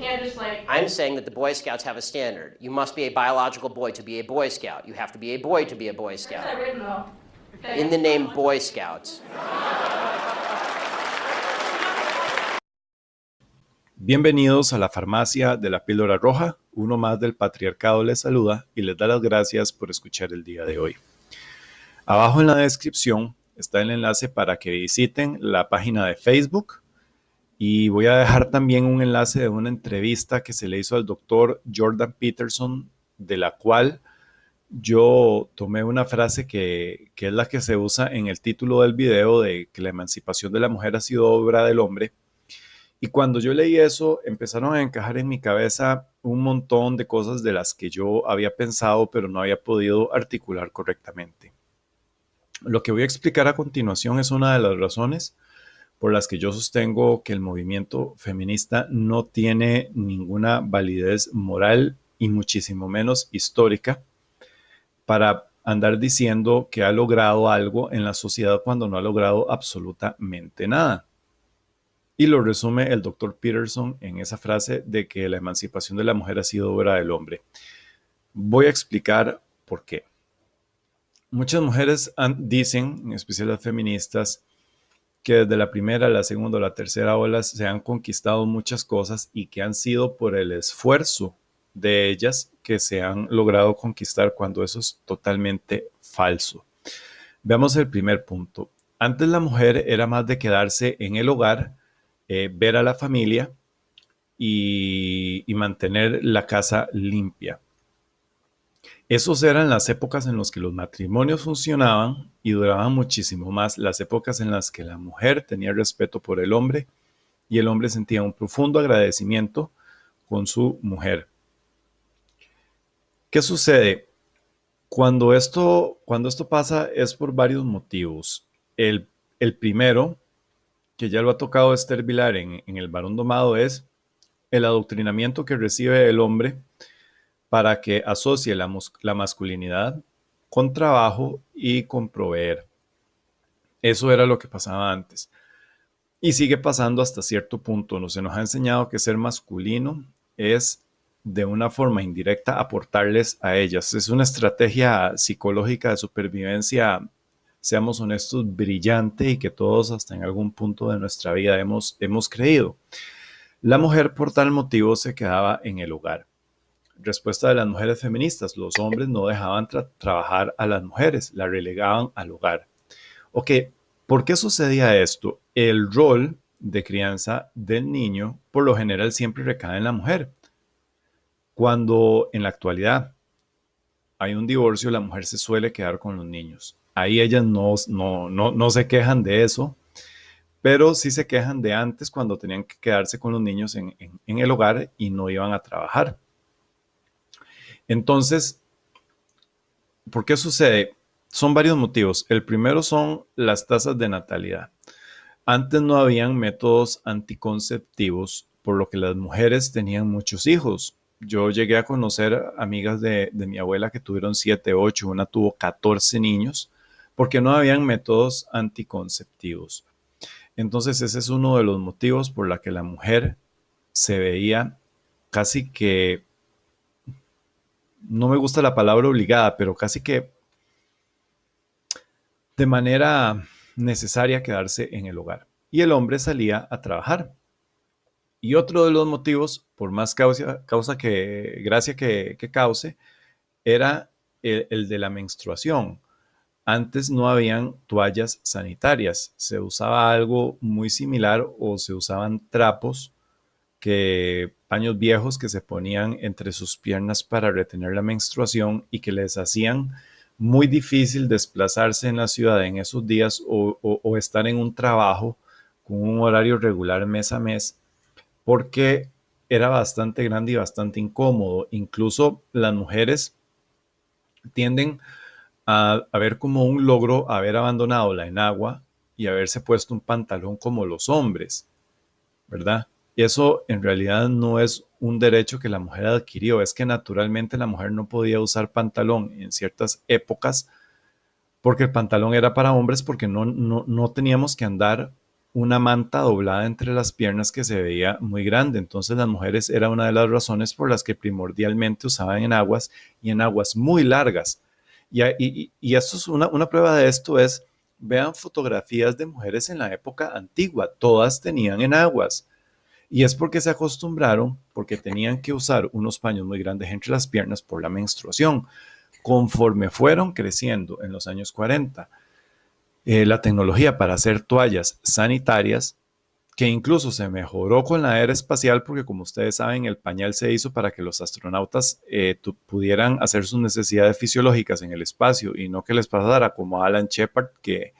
can't just like... I'm saying that the Boy Scouts have a standard. You must be a biological boy to be a Boy Scout. You have to be a boy to be a Boy Where's Scout. that written though? In the name Boy Scouts. Bienvenidos a la farmacia de la píldora roja. Uno más del patriarcado les saluda y les da las gracias por escuchar el día de hoy. Abajo en la descripción está el enlace para que visiten la página de Facebook y voy a dejar también un enlace de una entrevista que se le hizo al doctor Jordan Peterson, de la cual yo tomé una frase que es la que se usa en el título del video de que la emancipación de la mujer ha sido obra del hombre. Y cuando yo leí eso, empezaron a encajar en mi cabeza un montón de cosas de las que yo había pensado, pero no había podido articular correctamente. Lo que voy a explicar a continuación es una de las razones por las que yo sostengo que el movimiento feminista no tiene ninguna validez moral y muchísimo menos histórica para andar diciendo que ha logrado algo en la sociedad cuando no ha logrado absolutamente nada. Y lo resume el doctor Peterson en esa frase de que la emancipación de la mujer ha sido obra del hombre. Voy a explicar por qué. Muchas mujeres dicen, en especial las feministas, que desde la primera, la segunda o la tercera ola se han conquistado muchas cosas y que han sido por el esfuerzo de ellas que se han logrado conquistar, cuando eso es totalmente falso. Veamos el primer punto. Antes la mujer era más de quedarse en el hogar, ver a la familia y mantener la casa limpia. Esas eran las épocas en las que los matrimonios funcionaban y duraban muchísimo más, las épocas en las que la mujer tenía respeto por el hombre y el hombre sentía un profundo agradecimiento con su mujer. ¿Qué sucede? Cuando esto pasa es por varios motivos. El primero, que ya lo ha tocado Esther Vilar en El varón domado, es el adoctrinamiento que recibe el hombre para que asocie la masculinidad con trabajo y con proveer. Eso era lo que pasaba antes. Y sigue pasando hasta cierto punto. Se nos ha enseñado que ser masculino es de una forma indirecta aportarles a ellas. Es una estrategia psicológica de supervivencia, seamos honestos, brillante, y que todos hasta en algún punto de nuestra vida hemos creído. La mujer por tal motivo se quedaba en el hogar. Respuesta de las mujeres feministas: los hombres no dejaban trabajar a las mujeres, la relegaban al hogar. Ok, ¿por qué sucedía esto? El rol de crianza del niño por lo general siempre recae en la mujer. Cuando en la actualidad hay un divorcio, la mujer se suele quedar con los niños. Ahí ellas no se quejan de eso, pero sí se quejan de antes, cuando tenían que quedarse con los niños en el hogar y no iban a trabajar. Entonces, ¿por qué sucede? Son varios motivos. El primero son las tasas de natalidad. Antes no habían métodos anticonceptivos, por lo que las mujeres tenían muchos hijos. Yo llegué a conocer amigas de mi abuela que tuvieron 7, 8, una tuvo 14 niños, porque no habían métodos anticonceptivos. Entonces ese es uno de los motivos por la que la mujer se veía casi que, no me gusta la palabra obligada, pero casi que de manera necesaria quedarse en el hogar. Y el hombre salía a trabajar. Y otro de los motivos, por más gracia que cause, era el de la menstruación. Antes no habían toallas sanitarias, se usaba algo muy similar, o se usaban trapos, paños viejos que se ponían entre sus piernas para retener la menstruación, y que les hacían muy difícil desplazarse en la ciudad en esos días, o estar en un trabajo con un horario regular mes a mes, porque era bastante grande y bastante incómodo. Incluso las mujeres tienden a ver como un logro haber abandonado la enagua y haberse puesto un pantalón como los hombres, ¿verdad? Y eso en realidad no es un derecho que la mujer adquirió, es que naturalmente la mujer no podía usar pantalón en ciertas épocas, porque el pantalón era para hombres, porque no teníamos que andar una manta doblada entre las piernas que se veía muy grande. Entonces las mujeres era una de las razones por las que primordialmente usaban enaguas y enaguas muy largas. Y esto es una prueba de esto es, vean fotografías de mujeres en la época antigua, todas tenían enaguas. Y es porque se acostumbraron, porque tenían que usar unos paños muy grandes entre las piernas por la menstruación. Conforme fueron creciendo en los años 40, la tecnología para hacer toallas sanitarias, que incluso se mejoró con la era espacial, porque como ustedes saben, el pañal se hizo para que los astronautas pudieran hacer sus necesidades fisiológicas en el espacio y no que les pasara como a Alan Shepard, que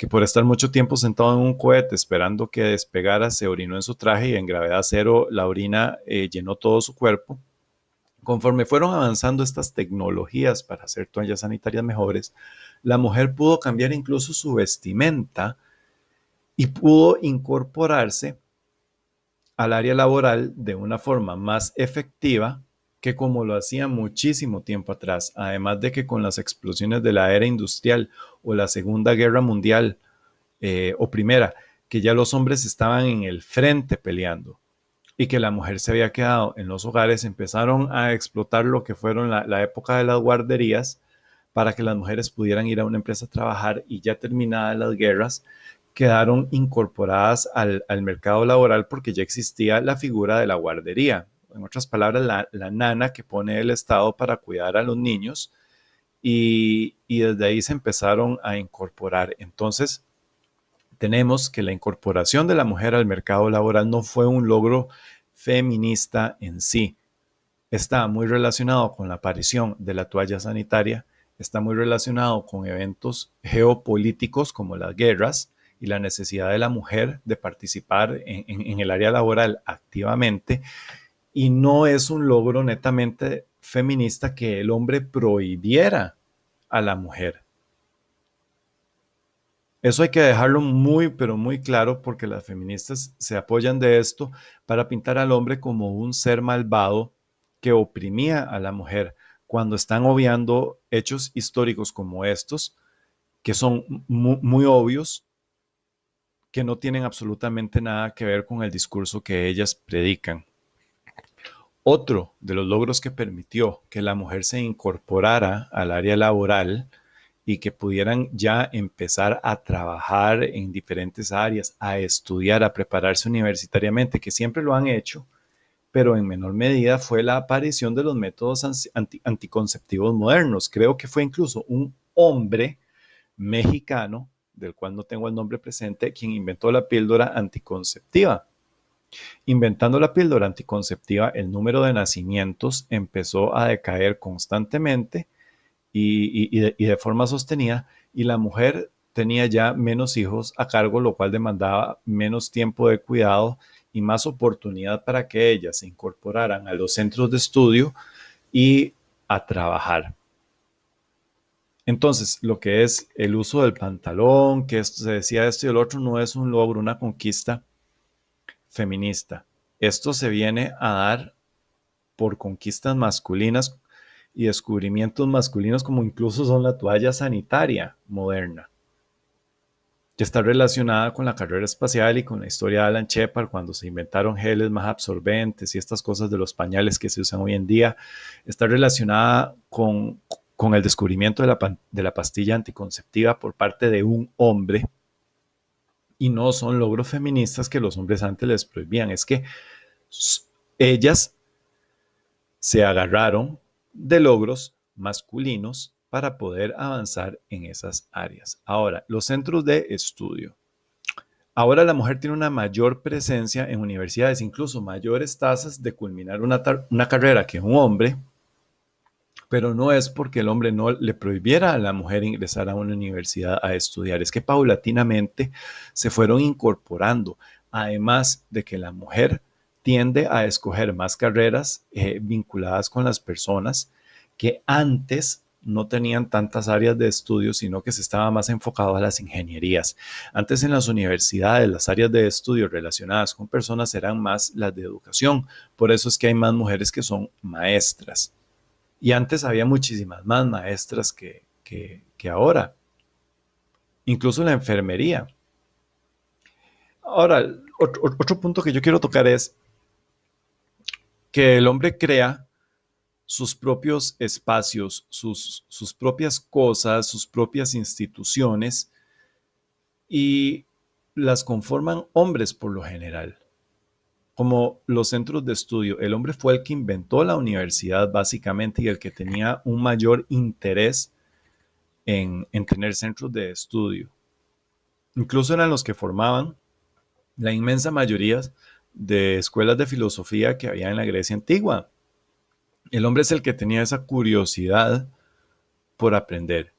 por estar mucho tiempo sentado en un cohete esperando que despegara, se orinó en su traje y en gravedad cero la orina llenó todo su cuerpo. Conforme fueron avanzando estas tecnologías para hacer toallas sanitarias mejores, la mujer pudo cambiar incluso su vestimenta y pudo incorporarse al área laboral de una forma más efectiva que como lo hacía muchísimo tiempo atrás, además de que con las explosiones de la era industrial o la Segunda Guerra Mundial o Primera, que ya los hombres estaban en el frente peleando y que la mujer se había quedado en los hogares, empezaron a explotar lo que fueron la época de las guarderías para que las mujeres pudieran ir a una empresa a trabajar y ya terminadas las guerras, quedaron incorporadas al mercado laboral porque ya existía la figura de la guardería. En otras palabras, la nana que pone el Estado para cuidar a los niños y desde ahí se empezaron a incorporar. Entonces, tenemos que la incorporación de la mujer al mercado laboral no fue un logro feminista en sí. Está muy relacionado con la aparición de la toalla sanitaria, está muy relacionado con eventos geopolíticos como las guerras y la necesidad de la mujer de participar en el área laboral activamente, y no es un logro netamente feminista que el hombre prohibiera a la mujer. Eso hay que dejarlo muy, pero muy claro porque las feministas se apoyan de esto para pintar al hombre como un ser malvado que oprimía a la mujer, cuando están obviando hechos históricos como estos, que son muy obvios, que no tienen absolutamente nada que ver con el discurso que ellas predican. Otro de los logros que permitió que la mujer se incorporara al área laboral y que pudieran ya empezar a trabajar en diferentes áreas, a estudiar, a prepararse universitariamente, que siempre lo han hecho, pero en menor medida fue la aparición de los métodos anticonceptivos modernos. Creo que fue incluso un hombre mexicano, del cual no tengo el nombre presente, quien inventó la píldora anticonceptiva. Inventando la píldora anticonceptiva, el número de nacimientos empezó a decaer constantemente y de forma sostenida, y la mujer tenía ya menos hijos a cargo, lo cual demandaba menos tiempo de cuidado y más oportunidad para que ellas se incorporaran a los centros de estudio y a trabajar. Entonces, lo que es el uso del pantalón, que esto, se decía esto y el otro, no es un logro, una conquista feminista. Esto se viene a dar por conquistas masculinas y descubrimientos masculinos, como incluso son la toalla sanitaria moderna, que está relacionada con la carrera espacial y con la historia de Alan Shepard, cuando se inventaron geles más absorbentes y estas cosas de los pañales que se usan hoy en día. Está relacionada con el descubrimiento de la pastilla anticonceptiva por parte de un hombre, y no son logros feministas que los hombres antes les prohibían, es que ellas se agarraron de logros masculinos para poder avanzar en esas áreas. Ahora, los centros de estudio. Ahora la mujer tiene una mayor presencia en universidades, incluso mayores tasas de culminar una carrera que un hombre, pero no es porque el hombre no le prohibiera a la mujer ingresar a una universidad a estudiar, es que paulatinamente se fueron incorporando, además de que la mujer tiende a escoger más carreras vinculadas con las personas que antes no tenían tantas áreas de estudio, sino que se estaba más enfocado a las ingenierías. Antes en las universidades, las áreas de estudio relacionadas con personas eran más las de educación. Por eso es que hay más mujeres que son maestras. Y antes había muchísimas más maestras que ahora. Incluso la enfermería. Ahora, otro punto que yo quiero tocar es que el hombre crea sus propios espacios, sus propias cosas, sus propias instituciones y las conforman hombres por lo general, como los centros de estudio. El hombre fue el que inventó la universidad básicamente y el que tenía un mayor interés en tener centros de estudio. Incluso eran los que formaban la inmensa mayoría de escuelas de filosofía que había en la Grecia antigua. El hombre es el que tenía esa curiosidad por aprender.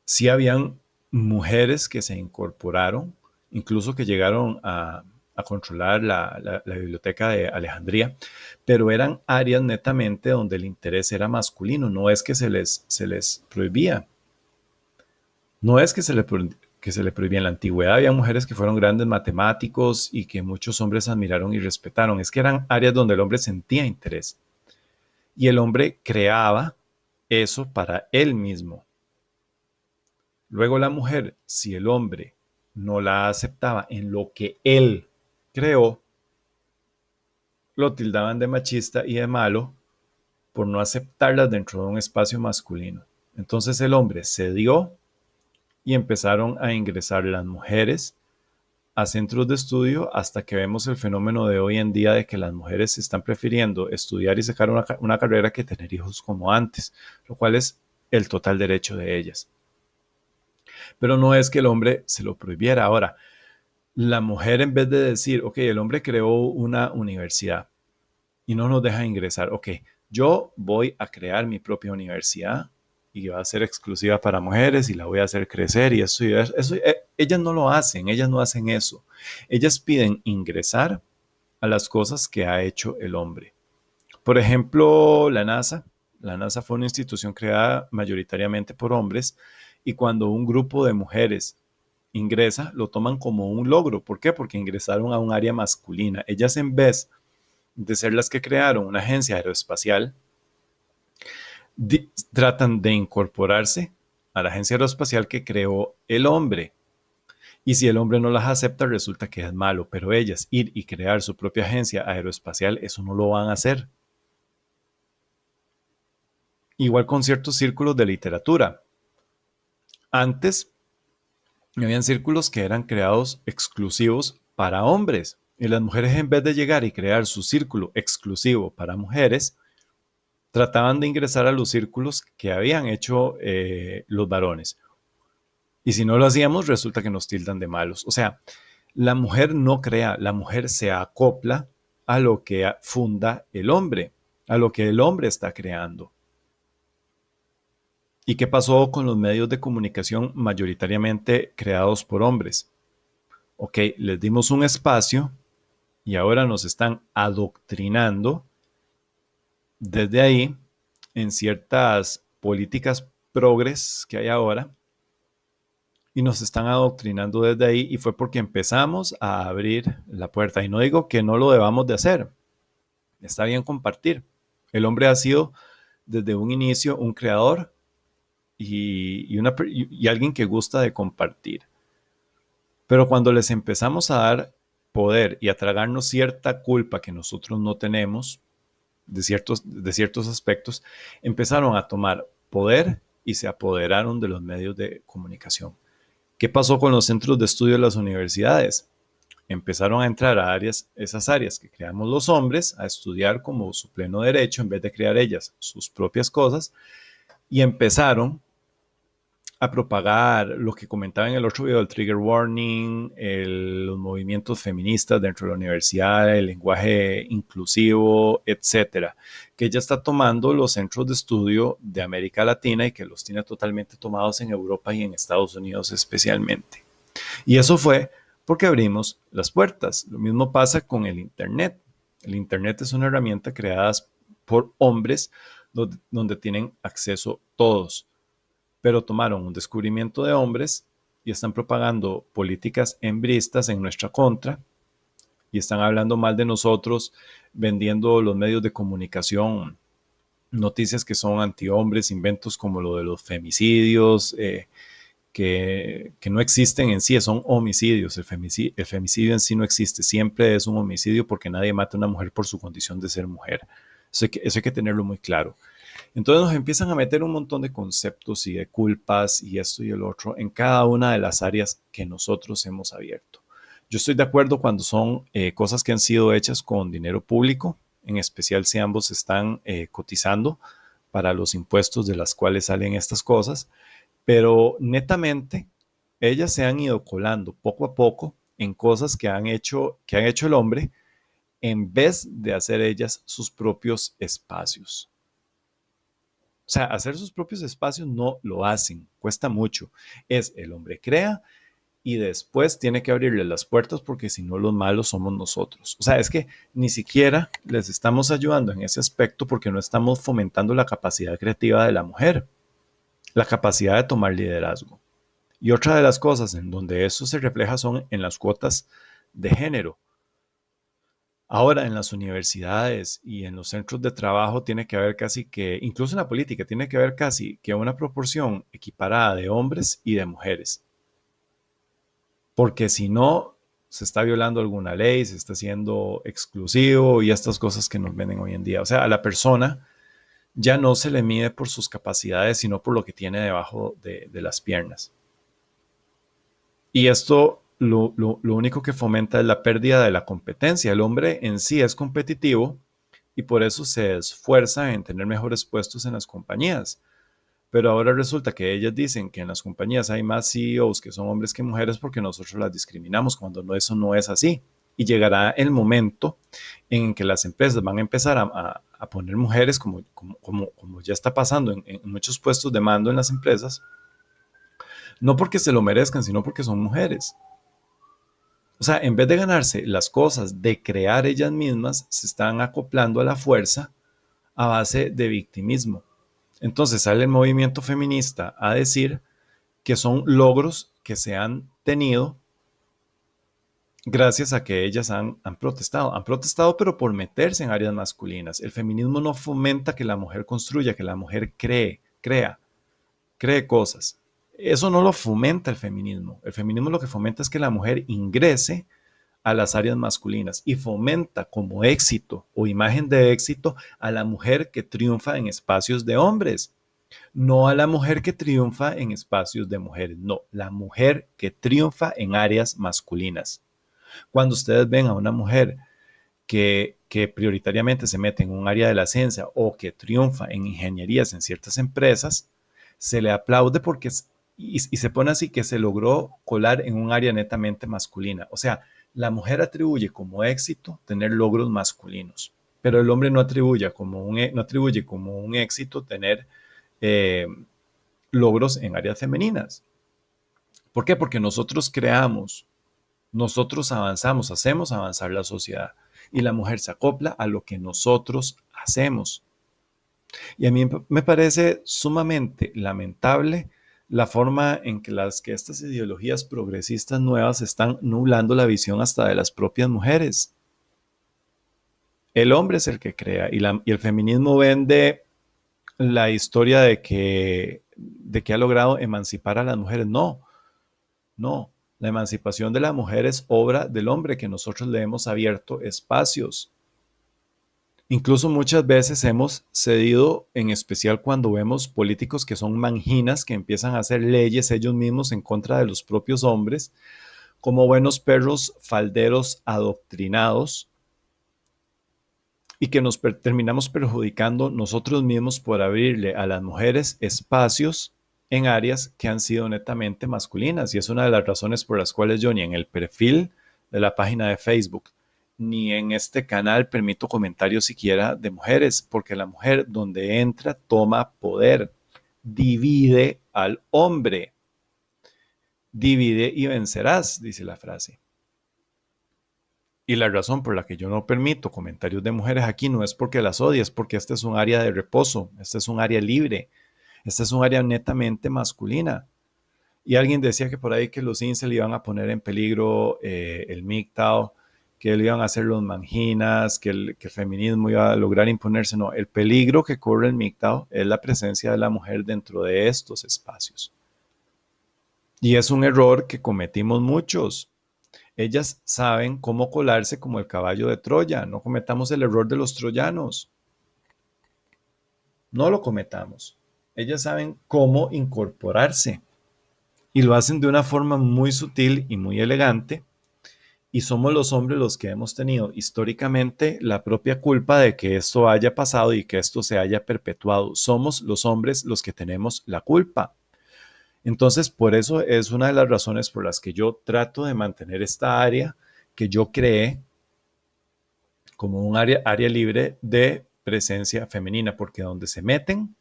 Sí habían mujeres que se incorporaron, incluso que llegaron a controlar la biblioteca de Alejandría, pero eran áreas netamente donde el interés era masculino, no es que se les prohibía, no es que se le prohibía en la antigüedad, había mujeres que fueron grandes matemáticos y que muchos hombres admiraron y respetaron, es que eran áreas donde el hombre sentía interés y el hombre creaba eso para él mismo. Luego la mujer, si el hombre no la aceptaba en lo que él creó, lo tildaban de machista y de malo por no aceptarlas dentro de un espacio masculino. Entonces el hombre cedió y empezaron a ingresar las mujeres a centros de estudio hasta que vemos el fenómeno de hoy en día de que las mujeres están prefiriendo estudiar y sacar una carrera que tener hijos como antes, lo cual es el total derecho de ellas. Pero no es que el hombre se lo prohibiera. Ahora, la mujer en vez de decir, ok, el hombre creó una universidad y no nos deja ingresar, ok, yo voy a crear mi propia universidad y va a ser exclusiva para mujeres y la voy a hacer crecer y eso ellas no lo hacen, ellas no hacen eso. Ellas piden ingresar a las cosas que ha hecho el hombre. Por ejemplo, la NASA. La NASA fue una institución creada mayoritariamente por hombres y cuando un grupo de mujeres ingresa, lo toman como un logro. ¿Por qué? Porque ingresaron a un área masculina. Ellas en vez de ser las que crearon una agencia aeroespacial, tratan de incorporarse a la agencia aeroespacial que creó el hombre. Y si el hombre no las acepta, resulta que es malo, pero ellas ir y crear su propia agencia aeroespacial, eso no lo van a hacer. Igual con ciertos círculos de literatura. Antes habían círculos que eran creados exclusivos para hombres y las mujeres en vez de llegar y crear su círculo exclusivo para mujeres, trataban de ingresar a los círculos que habían hecho los varones. Y si no lo hacíamos, resulta que nos tildan de malos. O sea, la mujer no crea, la mujer se acopla a lo que funda el hombre, a lo que el hombre está creando. ¿Y qué pasó con los medios de comunicación mayoritariamente creados por hombres? Ok, les dimos un espacio y ahora nos están adoctrinando desde ahí en ciertas políticas progres que hay ahora y nos están adoctrinando desde ahí y fue porque empezamos a abrir la puerta. Y no digo que no lo debamos de hacer, está bien compartir. El hombre ha sido desde un inicio un creador y alguien que gusta de compartir. Pero cuando les empezamos a dar poder y a tragarnos cierta culpa que nosotros no tenemos de ciertos aspectos, empezaron a tomar poder y se apoderaron de los medios de comunicación. ¿Qué pasó con los centros de estudio de las universidades? Empezaron a entrar a esas áreas que creamos los hombres, a estudiar como su pleno derecho en vez de crear ellas sus propias cosas y empezaron a propagar lo que comentaba en el otro video, el trigger warning, los movimientos feministas dentro de la universidad, el lenguaje inclusivo, etcétera, que ya está tomando los centros de estudio de América Latina y que los tiene totalmente tomados en Europa y en Estados Unidos especialmente. Y eso fue porque abrimos las puertas. Lo mismo pasa con el Internet. El Internet es una herramienta creada por hombres donde tienen acceso todos, pero tomaron un descubrimiento de hombres y están propagando políticas hembristas en nuestra contra y están hablando mal de nosotros, vendiendo los medios de comunicación noticias que son antihombres, inventos como lo de los femicidios, que no existen en sí, son homicidios. El femicidio en sí no existe, siempre es un homicidio porque nadie mata a una mujer por su condición de ser mujer. Eso hay que tenerlo muy claro. Entonces nos empiezan a meter un montón de conceptos y de culpas y esto y el otro en cada una de las áreas que nosotros hemos abierto. Yo estoy de acuerdo cuando son cosas que han sido hechas con dinero público, en especial si ambos están cotizando para los impuestos de las cuales salen estas cosas, pero netamente ellas se han ido colando poco a poco en cosas que han hecho el hombre en vez de hacer ellas sus propios espacios. O sea, hacer sus propios espacios no lo hacen, cuesta mucho. Es el hombre crea y después tiene que abrirle las puertas porque si no los malos somos nosotros. O sea, es que ni siquiera les estamos ayudando en ese aspecto porque no estamos fomentando la capacidad creativa de la mujer, la capacidad de tomar liderazgo. Y otra de las cosas en donde eso se refleja son en las cuotas de género. Ahora en las universidades y en los centros de trabajo tiene que haber casi que, incluso en la política, tiene que haber casi que una proporción equiparada de hombres y de mujeres. Porque si no, se está violando alguna ley, se está haciendo exclusivo y estas cosas que nos venden hoy en día. O sea, a la persona ya no se le mide por sus capacidades, sino por lo que tiene debajo de las piernas. Y esto lo único que fomenta es la pérdida de la competencia. El hombre en sí es competitivo y por eso se esfuerza en tener mejores puestos en las compañías. Pero ahora resulta que ellas dicen que en las compañías hay más CEOs que son hombres que mujeres porque nosotros las discriminamos cuando no, eso no es así. Y llegará el momento en que las empresas van a empezar a poner mujeres como ya está pasando en muchos puestos de mando en las empresas, no porque se lo merezcan, sino porque son mujeres. O sea, en vez de ganarse las cosas de crear ellas mismas, se están acoplando a la fuerza a base de victimismo. Entonces sale el movimiento feminista a decir que son logros que se han tenido gracias a que ellas han protestado. Han protestado, pero por meterse en áreas masculinas. El feminismo no fomenta que la mujer construya, que la mujer cree cosas. Eso no lo fomenta el feminismo. El feminismo lo que fomenta es que la mujer ingrese a las áreas masculinas y fomenta como éxito o imagen de éxito a la mujer que triunfa en espacios de hombres, no a la mujer que triunfa en espacios de mujeres, no, la mujer que triunfa en áreas masculinas. Cuando ustedes ven a una mujer que prioritariamente se mete en un área de la ciencia o que triunfa en ingenierías en ciertas empresas, se le aplaude porque y se pone así que se logró colar en un área netamente masculina. O sea, la mujer atribuye como éxito tener logros masculinos, pero el hombre no atribuye como un éxito tener eh, logros en áreas femeninas. ¿Por qué? Porque nosotros creamos, nosotros avanzamos, hacemos avanzar la sociedad y la mujer se acopla a lo que nosotros hacemos. Y a mí me parece sumamente lamentable la forma en que estas ideologías progresistas nuevas están nublando la visión hasta de las propias mujeres. El hombre es el que crea y el feminismo vende la historia de que ha logrado emancipar a las mujeres. No, no. La emancipación de la mujer es obra del hombre que nosotros le hemos abierto espacios. Incluso muchas veces hemos cedido, en especial cuando vemos políticos que son manginas, que empiezan a hacer leyes ellos mismos en contra de los propios hombres, como buenos perros falderos adoctrinados, y que nos terminamos perjudicando nosotros mismos por abrirle a las mujeres espacios en áreas que han sido netamente masculinas. Y es una de las razones por las cuales yo ni en el perfil de la página de Facebook ni en este canal permito comentarios siquiera de mujeres, porque la mujer donde entra toma poder, divide al hombre, divide y vencerás, dice la frase. Y la razón por la que yo no permito comentarios de mujeres aquí no es porque las odie, es porque este es un área de reposo, este es un área libre, este es un área netamente masculina. Y alguien decía que por ahí que los incel iban a poner en peligro el MGTOW, que le iban a hacer los manginas, que el feminismo iba a lograr imponerse. No, el peligro que corre el MGTOW es la presencia de la mujer dentro de estos espacios. Y es un error que cometimos muchos. Ellas saben cómo colarse como el caballo de Troya. No cometamos el error de los troyanos. No lo cometamos. Ellas saben cómo incorporarse y lo hacen de una forma muy sutil y muy elegante. Y somos los hombres los que hemos tenido históricamente la propia culpa de que esto haya pasado y que esto se haya perpetuado. Somos los hombres los que tenemos la culpa. Entonces, por eso es una de las razones por las que yo trato de mantener esta área que yo creé como un área libre de presencia femenina, porque donde se meten,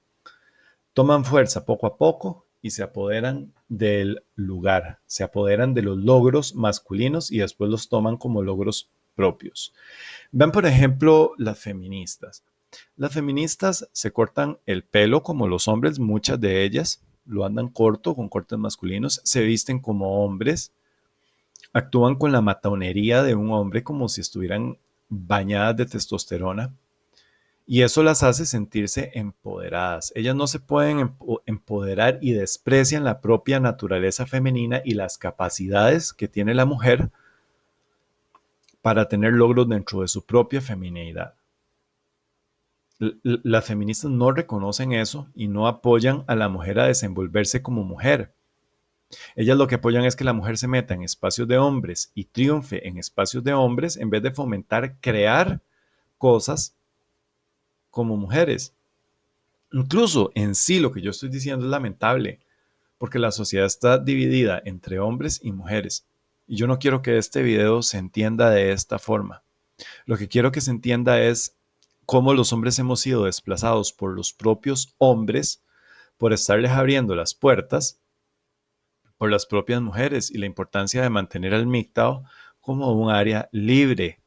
toman fuerza poco a poco y se apoderan del lugar, se apoderan de los logros masculinos y después los toman como logros propios. Vean, por ejemplo, las feministas. Las feministas se cortan el pelo como los hombres, muchas de ellas lo andan corto, con cortes masculinos, se visten como hombres, actúan con la matonería de un hombre como si estuvieran bañadas de testosterona y eso las hace sentirse empoderadas. Ellas no se pueden empoderar y desprecian la propia naturaleza femenina y las capacidades que tiene la mujer para tener logros dentro de su propia feminidad. Las feministas no reconocen eso y no apoyan a la mujer a desenvolverse como mujer. Ellas lo que apoyan es que la mujer se meta en espacios de hombres y triunfe en espacios de hombres en vez de fomentar crear cosas como mujeres. Incluso en sí lo que yo estoy diciendo es lamentable, porque la sociedad está dividida entre hombres y mujeres. Y yo no quiero que este video se entienda de esta forma. Lo que quiero que se entienda es cómo los hombres hemos sido desplazados por los propios hombres por estarles abriendo las puertas por las propias mujeres y la importancia de mantener al MGTOW como un área libre,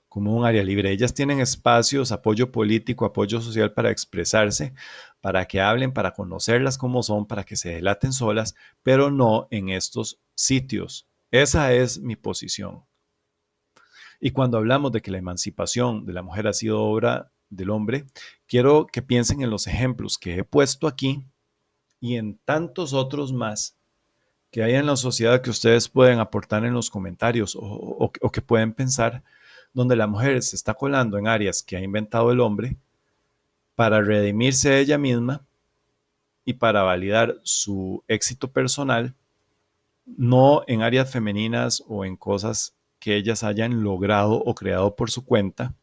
como un área libre. Ellas tienen espacios, apoyo político, apoyo social para expresarse, para que hablen, para conocerlas como son, para que se delaten solas, pero no en estos sitios. Esa es mi posición. Y cuando hablamos de que la emancipación de la mujer ha sido obra del hombre, quiero que piensen en los ejemplos que he puesto aquí y en tantos otros más que hay en la sociedad que ustedes pueden aportar en los comentarios o que pueden pensar, donde la mujer se está colando en áreas que ha inventado el hombre para redimirse ella misma y para validar su éxito personal, no en áreas femeninas o en cosas que ellas hayan logrado o creado por su cuenta,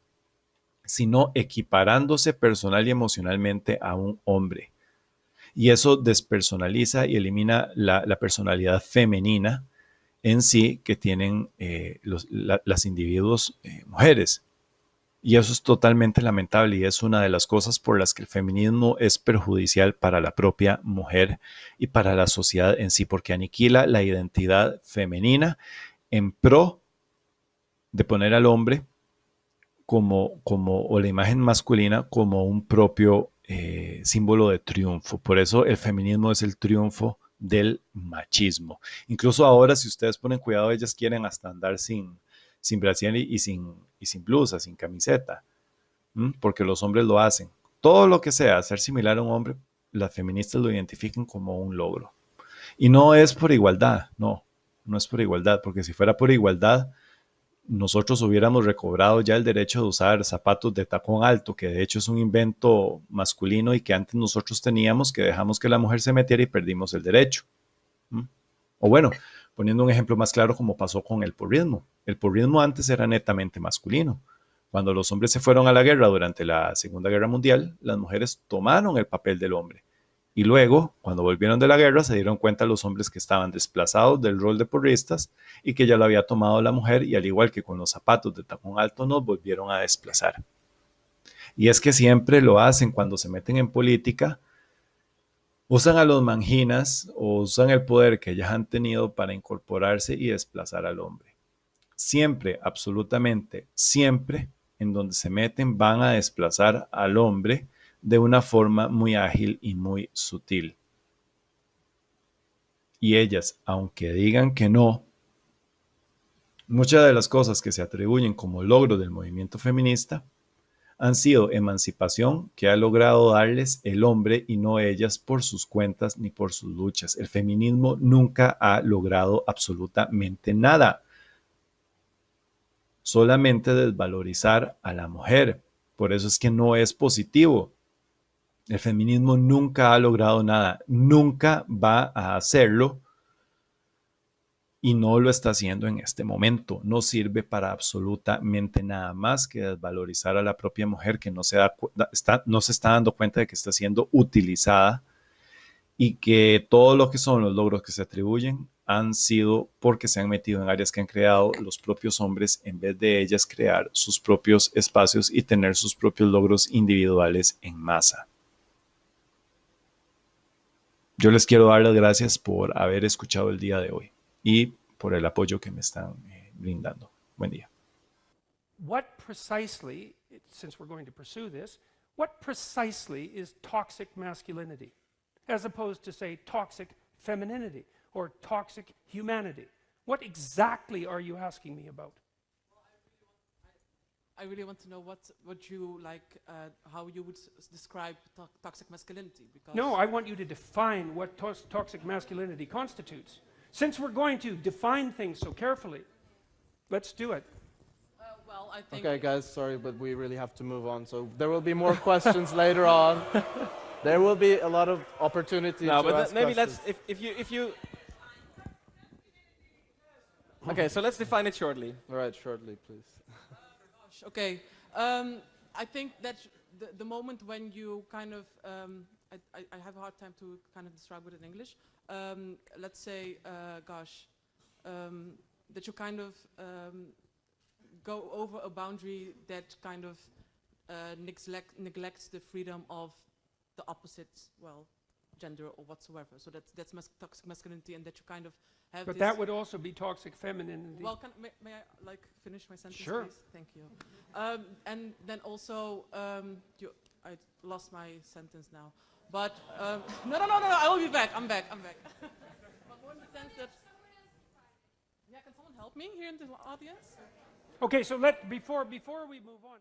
sino equiparándose personal y emocionalmente a un hombre. Y eso despersonaliza y elimina la personalidad femenina en sí que tienen las individuos mujeres. Y eso es totalmente lamentable y es una de las cosas por las que el feminismo es perjudicial para la propia mujer y para la sociedad en sí, porque aniquila la identidad femenina en pro de poner al hombre o la imagen masculina como un propio símbolo de triunfo. Por eso el feminismo es el triunfo del machismo. Incluso ahora, si ustedes ponen cuidado, ellas quieren hasta andar sin brasier y sin blusa, sin camiseta, porque los hombres lo hacen. Todo lo que sea ser similar a un hombre, las feministas lo identifican como un logro. Y no es por igualdad, no, no es por igualdad, porque si fuera por igualdad, nosotros hubiéramos recobrado ya el derecho de usar zapatos de tacón alto, que de hecho es un invento masculino y que antes nosotros teníamos, que dejamos que la mujer se metiera y perdimos el derecho. ¿Mm? O bueno, poniendo un ejemplo más claro como pasó con el porrismo. El porrismo antes era netamente masculino. Cuando los hombres se fueron a la guerra durante la Segunda Guerra Mundial, las mujeres tomaron el papel del hombre. Y luego, cuando volvieron de la guerra, se dieron cuenta los hombres que estaban desplazados del rol de porristas y que ya lo había tomado la mujer y al igual que con los zapatos de tacón alto nos volvieron a desplazar. Y es que siempre lo hacen cuando se meten en política, usan a los manginas o usan el poder que ellas han tenido para incorporarse y desplazar al hombre. Siempre, absolutamente, siempre en donde se meten van a desplazar al hombre de una forma muy ágil y muy sutil. Y ellas, aunque digan que no, muchas de las cosas que se atribuyen como logro del movimiento feminista han sido emancipación que ha logrado darles el hombre y no ellas por sus cuentas ni por sus luchas. El feminismo nunca ha logrado absolutamente nada, solamente desvalorizar a la mujer. Por eso es que no es positivo. El feminismo nunca ha logrado nada, nunca va a hacerlo y no lo está haciendo en este momento. No sirve para absolutamente nada más que desvalorizar a la propia mujer que no se está dando cuenta de que está siendo utilizada y que todo lo que son los logros que se atribuyen han sido porque se han metido en áreas que han creado los propios hombres en vez de ellas crear sus propios espacios y tener sus propios logros individuales en masa. Yo les quiero dar las gracias por haber escuchado el día de hoy y por el apoyo que me están brindando. Buen día. What precisely, since we're going to pursue this, what precisely is toxic masculinity, as opposed to, say, toxic femininity or toxic humanity? What exactly are you asking me about? I really want to know what you like, how you would describe toxic masculinity. Because No, I want you to define what toxic masculinity constitutes. Since we're going to define things so carefully, let's do it. well, I think Okay, guys, sorry, but we really have to move on. So there will be more questions later on. There will be a lot of opportunities No, to but ask maybe questions. if you. Okay, so let's define it shortly. All right, shortly, please. okay. I think that the moment when you kind of I have a hard time to kind of describe it in English. Let's say, that you kind of go over a boundary that kind of neglects the freedom of the opposite, well, gender or whatsoever. So that's toxic masculinity, and that you kind of have. But this that would also be toxic femininity. Well, may I like finish my sentence, Sure. please? Thank you. And then also, I lost my sentence now. But no, I will be back. I'm back. But more in the sense that. Yeah, can someone help me here in the audience? Okay, so before we move on.